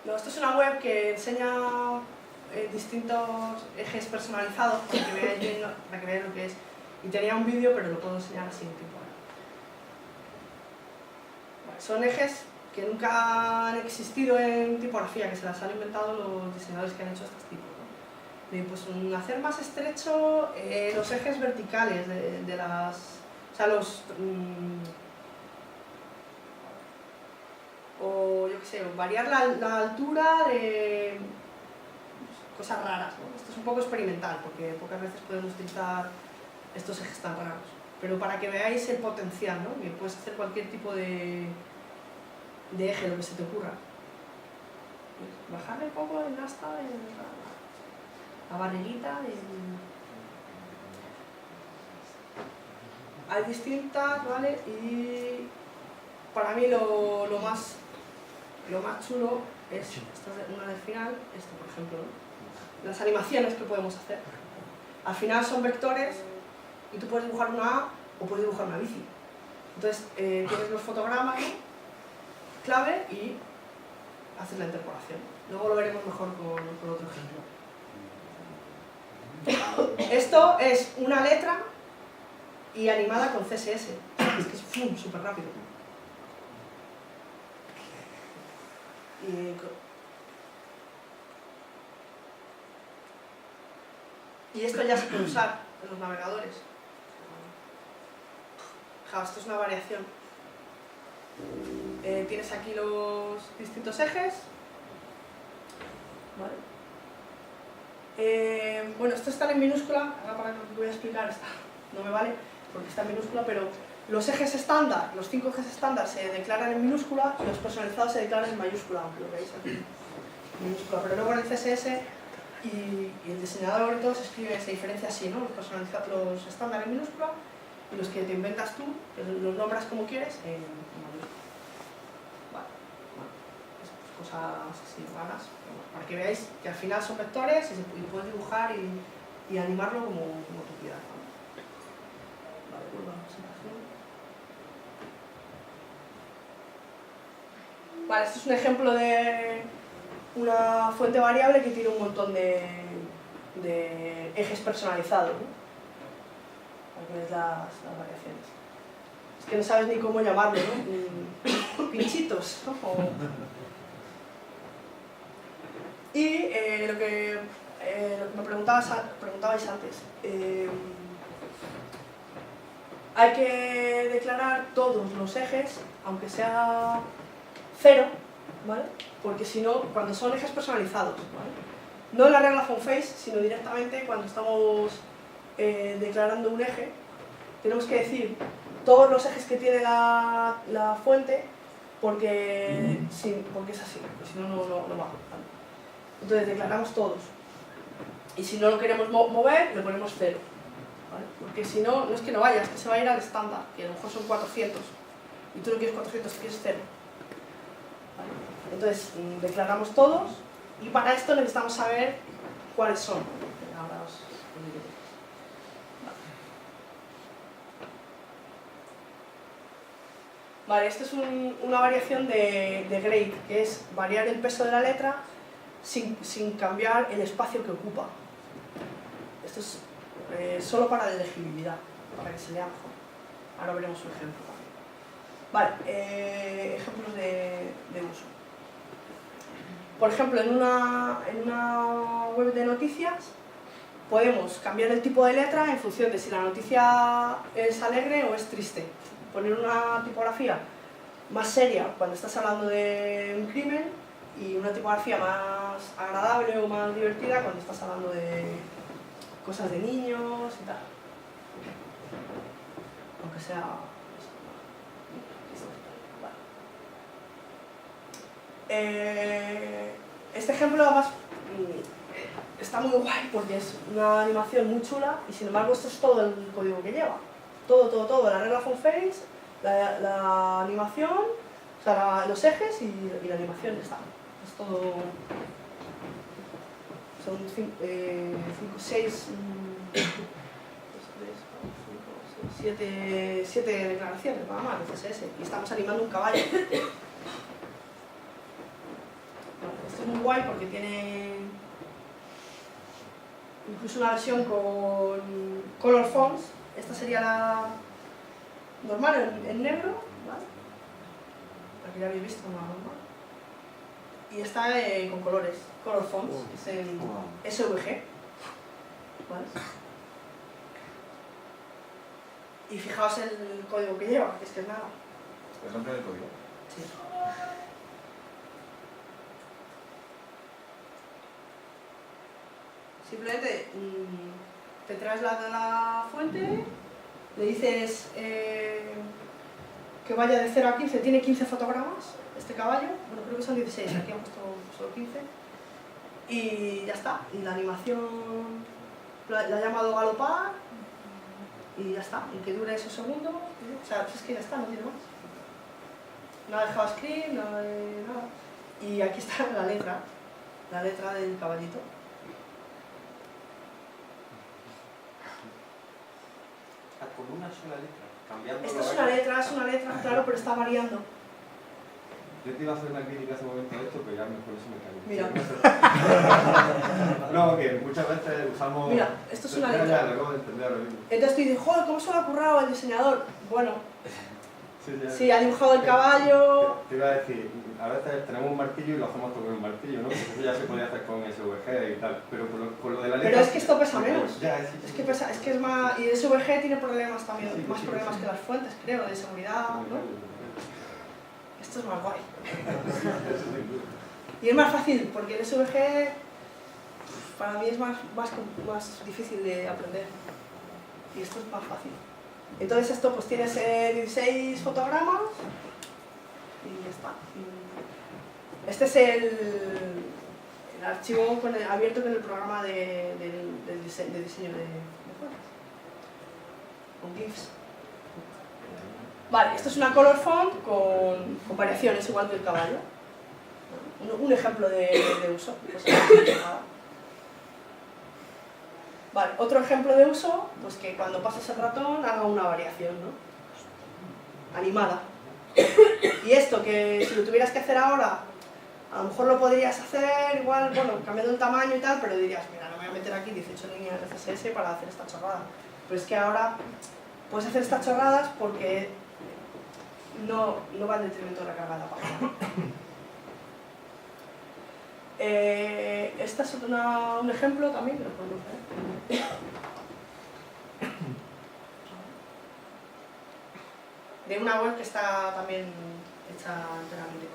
No, esto es una web que enseña distintos ejes personalizados para que veáis bien lo que es. Y tenía un vídeo, pero lo puedo enseñar así en tiempo. Vale, son ejes que nunca han existido en tipografía, que se las han inventado los diseñadores que han hecho estos tipos, ¿no? Pues hacer más estrecho los ejes verticales de las... O sea, los... o yo qué sé, variar la altura de cosas raras, ¿no? Esto es un poco experimental, porque pocas veces podemos utilizar estos ejes tan raros. Pero para que veáis el potencial, ¿no? Que puedes hacer cualquier tipo de eje, lo que se te ocurra. Bajarle un poco el asta, la barriguita. Hay distintas, ¿vale? Y para mí lo más chulo es, esta es una del final, esto por ejemplo, ¿no? Las animaciones que podemos hacer. Al final son vectores y tú puedes dibujar una A o puedes dibujar una bici. Entonces tienes los fotogramas, ¿no? Clave y haces la interpolación. Luego lo veremos mejor con otro ejemplo. Esto es una letra y animada con CSS. Es que es súper rápido. Y esto ya se puede usar en los navegadores. Fijaos, esto es una variación. Tienes aquí los distintos ejes. ¿Vale? Bueno, esto está en minúscula. Ahora para lo que voy a explicar no me vale porque está en minúscula, pero los ejes estándar, los 5 ejes estándar se declaran en minúscula y los personalizados se declaran en mayúscula, aunque lo veis aquí en minúscula. Pero luego en el CSS y el diseñador y todo se escribe, se diferencia así, ¿no? Los personalizados, los estándar en minúscula y los que te inventas tú, que los nombras como quieres, en mayúscula. Vale, bueno, cosas así raras, para que veáis que al final son vectores y puedes dibujar y animarlo como tú quieras, ¿no? Vale, vuelvo a la presentación. Vale, esto es un ejemplo de una fuente variable que tiene un montón de ejes personalizados, ¿no? Aquí ves las variaciones. Es que no sabes ni cómo llamarlo, ¿no? Pinchitos, ¿no? Y lo que me preguntabais antes, hay que declarar todos los ejes, aunque sea 0, ¿vale? Porque si no, cuando son ejes personalizados, ¿vale? No en la regla FontFace, sino directamente cuando estamos declarando un eje, tenemos que decir todos los ejes que tiene la fuente porque es así, porque si no, no va, ¿vale? Entonces declaramos todos. Y si no lo queremos mover, le ponemos 0, ¿vale? Porque si no, no es que no vaya, es que se va a ir al estándar, que a lo mejor son 400. Y tú no quieres 400, quieres 0. ¿Vale? Entonces declaramos todos y para esto necesitamos saber cuáles son. Ahora os diré. Vale, esto es una variación de grade, que es variar el peso de la letra sin cambiar el espacio que ocupa. Esto es solo para la legibilidad, para que se lea mejor. Ahora veremos un ejemplo también. Vale, ejemplos de uso. Por ejemplo, en una web de noticias podemos cambiar el tipo de letra en función de si la noticia es alegre o es triste. Poner una tipografía más seria cuando estás hablando de un crimen y una tipografía más agradable o más divertida cuando estás hablando de cosas de niños y tal. Aunque sea... Este ejemplo además está muy guay porque es una animación muy chula y sin embargo esto es todo el código que lleva. Todo, la regla FontFace, la animación, o sea, los ejes y la animación está. Es todo... son 7 declaraciones nada más de CSS y estamos animando un caballo. Bueno, esto es muy guay porque tiene incluso una versión con color fonts. Esta sería la normal en negro, ¿vale? La que ya habéis visto, una normal. Y está con colores, color fonts, es en SVG, ¿vale? Y fijaos el código que lleva, que es nada. ¿Es nombre del código? Sí. Simplemente te traes la fuente, le dices que vaya de 0 a 15, tiene 15 fotogramas este caballo, bueno creo que son 16, aquí hemos puesto solo 15, y ya está, y la animación la ha llamado galopar, y ya está, y que dure esos segundos, o sea, pues es que ya está, no tiene más. Nada de JavaScript, nada de nada. Y aquí está la letra del caballito. Con una sola letra, cambiando. Esta es una letra, claro, pero está variando. Yo te iba a hacer una crítica hace un momento de esto, pero ya mejor eso me callo. Mira. No, que muchas veces usamos... Mira, esto es una Ya, letra. lo acabo de entender ahora mismo. Entonces tú dices, joder, ¿cómo se lo ha currado el diseñador? Bueno, Sí, ya. sí, ha dibujado el caballo. Te iba a decir, a veces tenemos un martillo y lo hacemos todo con un martillo, ¿no? Pues eso ya se podía hacer con SVG y tal, pero con lo de la letra... Pero es que esto pesa menos. Ya, sí, Es que pesa, es que es más... Y el SVG tiene problemas también, Sí, más sí, problemas sí. que las fuentes, creo, de seguridad, ¿no? Esto es más guay. Y es más fácil, porque el SVG para mí es más difícil de aprender. Y esto es más fácil. Entonces esto pues tienes 16 fotogramas y ya está. Este es el archivo abierto con el programa de diseño de fuentes. Con GIFs. Vale, esto es una color font con variaciones igual que el caballo. Un ejemplo de uso. Pues, vale, otro ejemplo de uso, pues que cuando pases el ratón haga una variación, ¿no? Animada. Y esto que si lo tuvieras que hacer ahora, a lo mejor lo podrías hacer igual, bueno, cambiando el tamaño y tal, pero dirías, mira, no me voy a meter aquí 18 líneas de CSS para hacer esta chorrada. Pero es que ahora puedes hacer estas chorradas porque no va en detrimento de la carga de la página. Este es un ejemplo también que lo podemos ver. De una web que está también hecha enteramente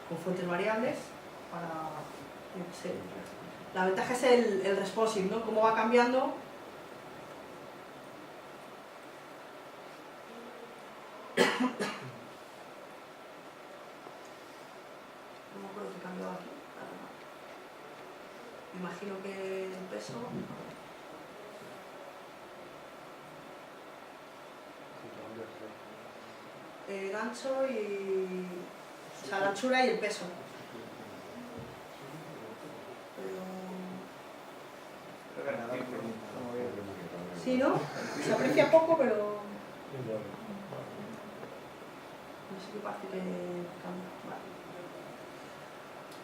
con fuentes variables para... La ventaja es el responsive, ¿no? Cómo va cambiando. No me acuerdo qué cambiaba aquí. Imagino que el peso... El ancho y... O sea, la anchura y el peso. Sí, ¿no? Se aprecia poco, pero... No sé qué parte que cambia. Vale.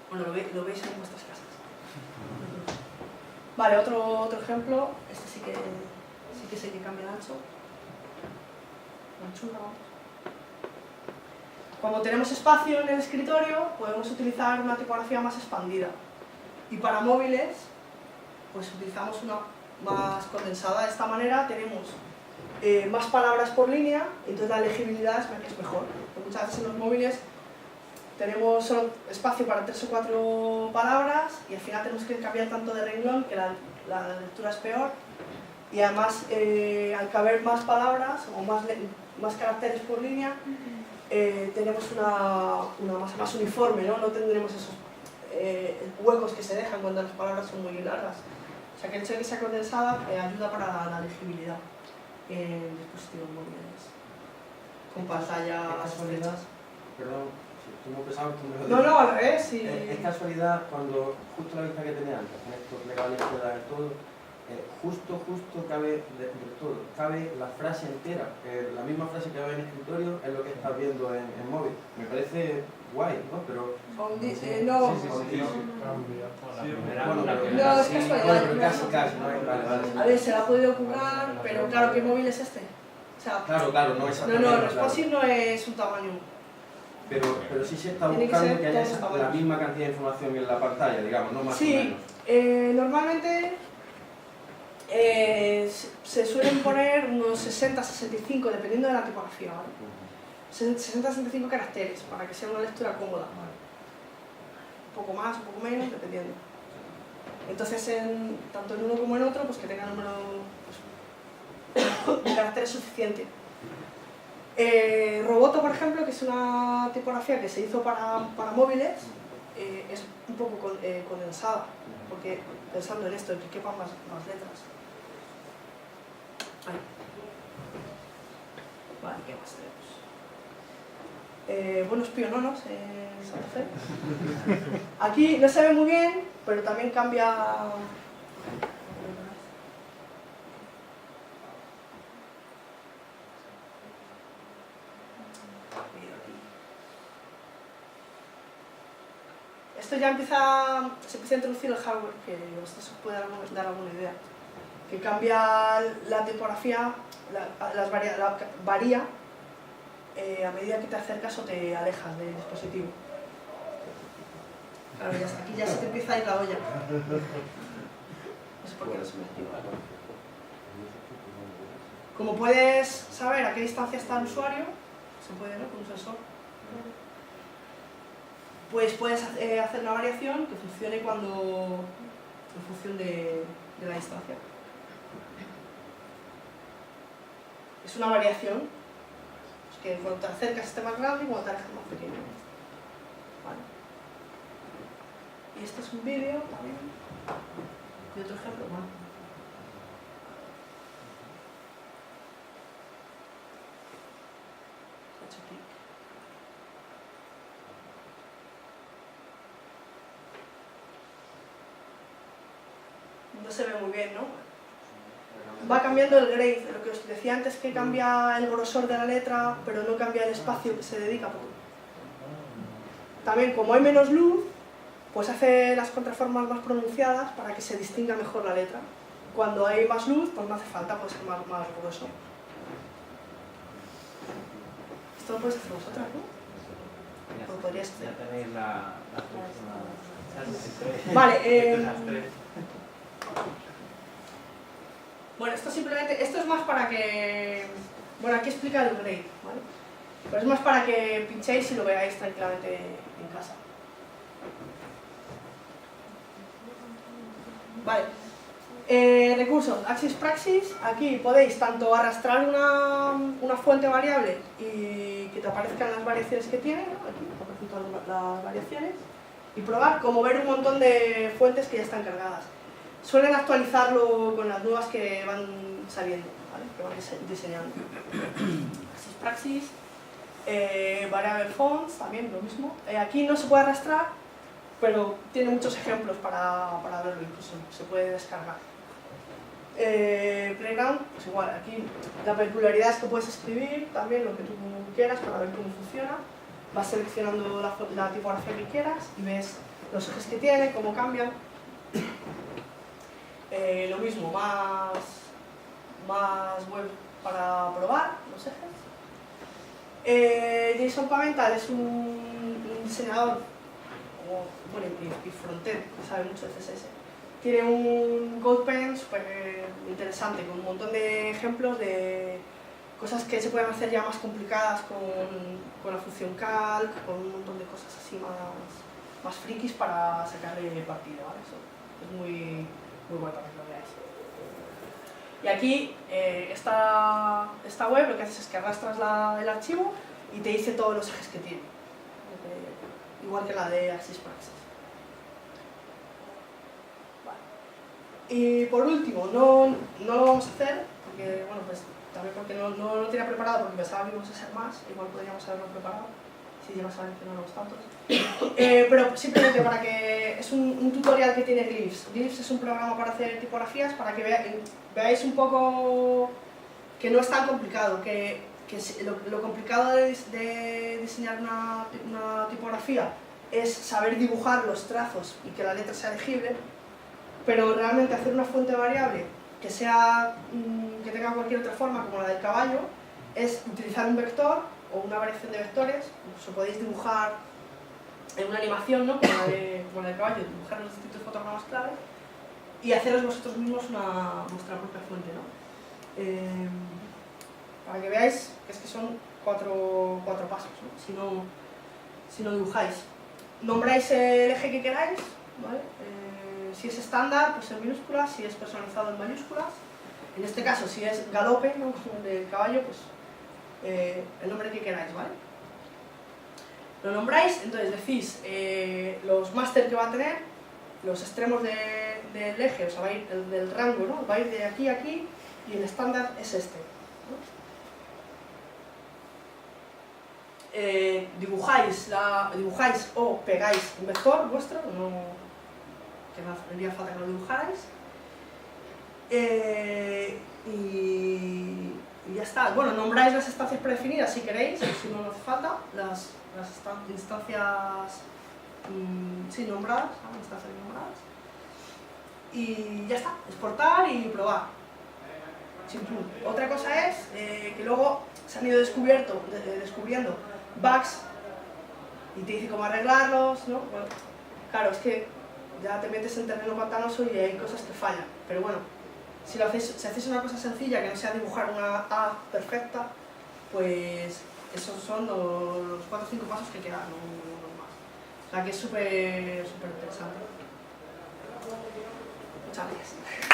Bueno, lo veis en vuestras casas. Vale, otro ejemplo. Este sí que sé que cambia el ancho. La anchura, vamos. Cuando tenemos espacio en el escritorio, podemos utilizar una tipografía más expandida. Y para móviles, pues utilizamos una más condensada. De esta manera tenemos más palabras por línea, entonces la legibilidad es mejor. Porque muchas veces en los móviles tenemos solo espacio para 3 o 4 palabras y al final tenemos que cambiar tanto de renglón que la lectura es peor. Y además, al caber más palabras o más caracteres por línea, tenemos una masa más uniforme, ¿no? No tendremos esos huecos que se dejan cuando las palabras son muy largas. O sea que el hecho de que sea condensada ayuda para la legibilidad en dispositivos móviles con pantallas estrechas. Perdón, Si estoy muy pesado, estoy muy No, no, al revés, sí. Es casualidad cuando justo la vista que tenía antes, con esto plegado a la izquierda del todo, justo cabe del todo, cabe la frase entera, la misma frase que va en escritorio es lo que estás viendo en móvil. Me parece guay, ¿no? Pero... No, Sí, no, es casualidad. Casi, ¿no? Vale. A ver, se le ha podido currar, pero claro, ¿qué móvil es este? O sea, Claro, no exactamente. no, responsive no es un tamaño. Pero sí se está Tiene que buscando ser que haya todos tamaños. la misma cantidad de información en la pantalla, digamos, no más o Sí, menos. normalmente se suelen poner unos 60-65, dependiendo de la tipografía, ¿vale? 60-65 caracteres, para que sea una lectura cómoda. Un poco más, un poco menos, dependiendo. Entonces, tanto en uno como en otro, pues que tenga número de caracteres suficiente. Roboto, por ejemplo, que es una tipografía que se hizo para móviles, es un poco condensada, porque pensando en esto, en que quepan más letras. Ahí. Vale, ¿qué más tenemos? Buenos piononos en Santa Fe. Aquí no se ve muy bien, pero también cambia. Esto ya se empieza a introducir el hardware, que esto os puede dar alguna idea. Que cambia la tipografía, varía a medida que te acercas o te alejas del dispositivo. Claro, aquí ya se te empieza a ir la olla. No sé por qué no se me activa. Como puedes saber a qué distancia está el usuario, se puede, ¿no? Con un sensor. Pues puedes hacer una variación que funcione en función de la distancia. Es una variación, pues que cuando te acercas esté más grande y cuando te alejas más pequeño. Vale. Y este es un vídeo también. Y otro ejemplo, bueno. He hecho clic. No se ve muy bien, ¿no? Va cambiando el grade, lo que os decía antes, que cambia el grosor de la letra, pero no cambia el espacio que se dedica. También, como hay menos luz, pues hace las contraformas más pronunciadas para que se distinga mejor la letra. Cuando hay más luz, pues no hace falta, puede ser más grueso. Esto lo podéis hacer vosotras, ¿no? Lo podríais hacer. Ya tenéis la Vale, bueno, esto es más para que... Bueno, aquí explica el grade, ¿vale? Pero es más para que pinchéis y lo veáis tranquilamente en casa. Vale. Recursos, Axis Praxis. Aquí podéis tanto arrastrar una fuente variable y que te aparezcan las variaciones que tiene, ¿no? Aquí aparecen todas las variaciones, y probar, como ver un montón de fuentes que ya están cargadas. Suelen actualizarlo con las nuevas que van saliendo, ¿vale? Que van diseñando. Axis Praxis, Variable Fonts, también lo mismo. Aquí no se puede arrastrar, pero tiene muchos ejemplos para verlo, incluso se puede descargar. Playground, pues igual, aquí la peculiaridad es que puedes escribir también lo que tú quieras para ver cómo funciona. Vas seleccionando la tipografía que quieras y ves los ejes que tiene, cómo cambian. Lo mismo, más web para probar los ejes. Jason Pavental es un diseñador y frontend, que sabe mucho de CSS. Tiene un CodePen súper interesante, con un montón de ejemplos de cosas que se pueden hacer ya más complicadas con la función calc, con un montón de cosas así más frikis para sacarle partido, ¿vale? Eso es muy bueno para que lo veáis. Y aquí, esta web lo que haces es que arrastras el archivo y te dice todos los ejes que tiene. Igual que la de Axis Praxis. Vale. Y por último, no lo vamos a hacer, porque, bueno, pues también porque no lo tenía preparado, porque pensaba que íbamos a ser más, igual podríamos haberlo preparado. si llegas a mencionar los tantos. Pero simplemente para que... es un tutorial que tiene Glyphs. Glyphs es un programa para hacer tipografías, para que veáis un poco que no es tan complicado, que lo complicado de diseñar una tipografía es saber dibujar los trazos y que la letra sea legible, pero realmente hacer una fuente variable que tenga cualquier otra forma, como la del caballo, es utilizar un vector o una variación de vectores. Os podéis dibujar en una animación, ¿no? como la del caballo, dibujar los distintos fotogramas clave y haceros vosotros mismos vuestra propia fuente, ¿no? Para que veáis que es que son cuatro pasos, ¿no? Si no dibujáis. Nombráis el eje que queráis, ¿vale? Si es estándar, pues en minúsculas; si es personalizado, en mayúsculas. En este caso, si es galope, ¿no? Como el del caballo, pues el nombre que queráis, ¿vale? Lo nombráis, entonces decís los máster que va a tener, los extremos del eje, o sea, va a ir del rango, ¿no? Va a ir de aquí a aquí, y el estándar es este, ¿no? Dibujáis o pegáis un vector vuestro, que no haría falta que lo dibujarais, y ya está. Bueno, nombráis las instancias predefinidas si queréis, si no hace falta, las instancias nombradas, ¿no? Instancias nombradas, y ya está, exportar y probar. Otra cosa es que luego se han ido descubriendo bugs y te dice cómo arreglarlos, ¿no? Bueno, claro, es que ya te metes en terreno pantanoso y hay cosas que fallan, pero bueno, si hacéis una cosa sencilla que no sea dibujar una A perfecta, pues esos son los 4 o 5 pasos que quedan, no más. O sea que es súper interesante. Muchas gracias.